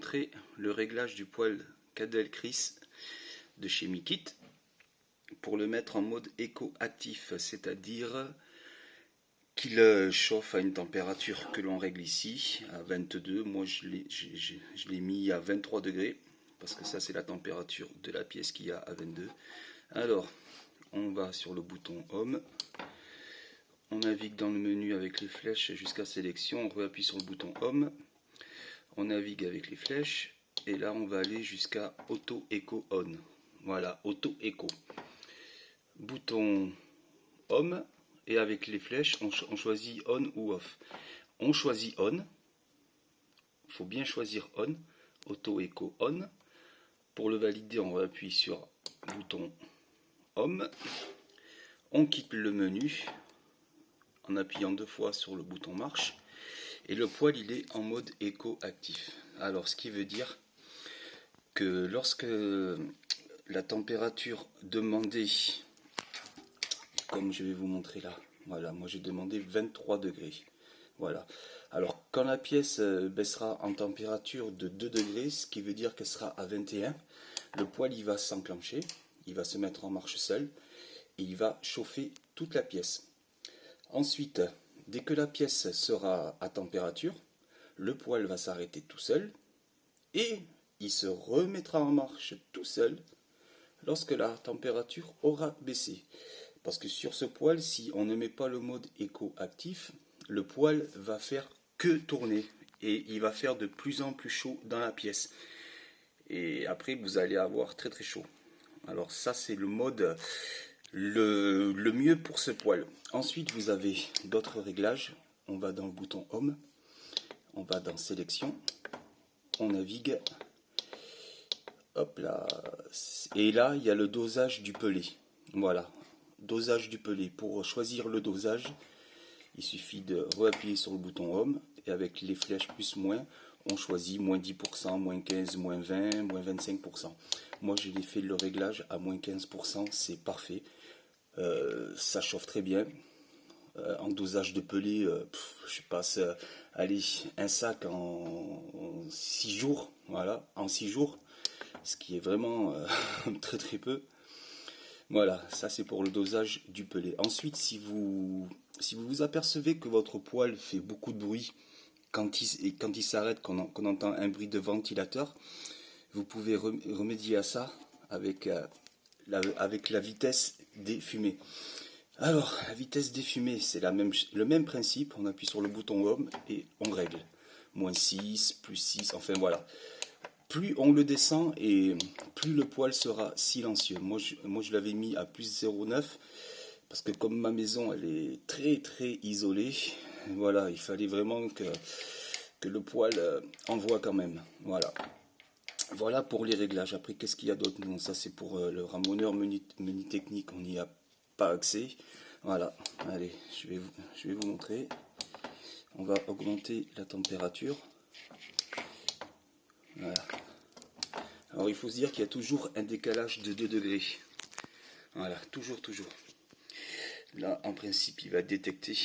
montrer le réglage du poêle Cadel Chris de chez Mikit pour le mettre en mode éco-actif, c'est-à-dire qu'il chauffe à une température que l'on règle ici à 22. Moi je l'ai mis à 23 degrés parce que ça c'est la température de la pièce qu'il y a à 22. Alors on va sur le bouton Home, on navigue dans le menu avec les flèches jusqu'à sélection, on réappuie sur le bouton Home, on navigue avec les flèches et là on va aller jusqu'à Auto Eco On. Voilà, Auto Eco. Bouton Home et avec les flèches on choisit On ou Off. On choisit On, il faut bien choisir On, Auto Eco On. Pour le valider on appuie sur le bouton Home, on quitte le menu en appuyant 2 fois sur le bouton marche et le poêle il est en mode éco actif. Alors ce qui veut dire que lorsque la température demandée, comme je vais vous montrer là, voilà, moi j'ai demandé 23 degrés. Voilà. Alors quand la pièce baissera en température de 2 degrés, ce qui veut dire qu'elle sera à 21, le poêle il va s'enclencher, il va se mettre en marche seul et il va chauffer toute la pièce. Ensuite, dès que la pièce sera à température, le poêle va s'arrêter tout seul et il se remettra en marche tout seul lorsque la température aura baissé. Parce que sur ce poêle, si on ne met pas le mode éco-actif, le poêle va faire que tourner et il va faire de plus en plus chaud dans la pièce. Et après, vous allez avoir très très chaud. Alors ça, c'est le mode le mieux pour ce poêle. Ensuite, vous avez d'autres réglages. On va dans le bouton Home, on va dans Sélection, on navigue. Hop là. Et là, il y a le dosage du pelé. Voilà, dosage du pelé. Pour choisir le dosage, il suffit de réappuyer sur le bouton Home et avec les flèches plus moins, on choisit moins 10%, moins 15%, moins 20%, moins 25%. Moi, j'ai fait le réglage à moins 15%, c'est parfait. Ça chauffe très bien. En dosage de pelé, je passe allez, un sac en 6 jours. Voilà, en 6 jours. Ce qui est vraiment très très peu. Voilà, ça c'est pour le dosage du pelé. Ensuite, si vous vous apercevez que votre poêle fait beaucoup de bruit quand il s'arrête, qu'on entend un bruit de ventilateur, vous pouvez remédier à ça avec la vitesse des fumées. Alors, la vitesse des fumées, c'est le même principe. On appuie sur le bouton Home et on règle. Moins 6, plus 6, enfin voilà. Plus on le descend et plus le poêle sera silencieux. Moi je l'avais mis à plus 0,9 parce que comme ma maison elle est très très isolée, voilà, il fallait vraiment que le poêle envoie quand même. Voilà. Voilà pour les réglages. Après, qu'est-ce qu'il y a d'autre? Bon, ça c'est pour le ramoneur menu technique, on n'y a pas accès. Voilà, allez, je vais vous montrer. On va augmenter la température. Voilà. Alors il faut se dire qu'il y a toujours un décalage de 2 degrés. Voilà, toujours. Là, en principe, il va détecter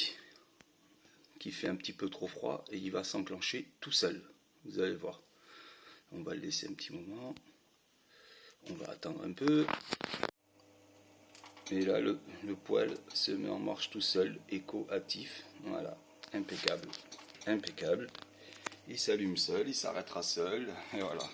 qu'il fait un petit peu trop froid et il va s'enclencher tout seul. Vous allez voir. On va le laisser un petit moment. On va attendre un peu. Et là, le poêle se met en marche tout seul, éco-actif. Voilà, impeccable. Il s'allume seul, il s'arrêtera seul. Et voilà.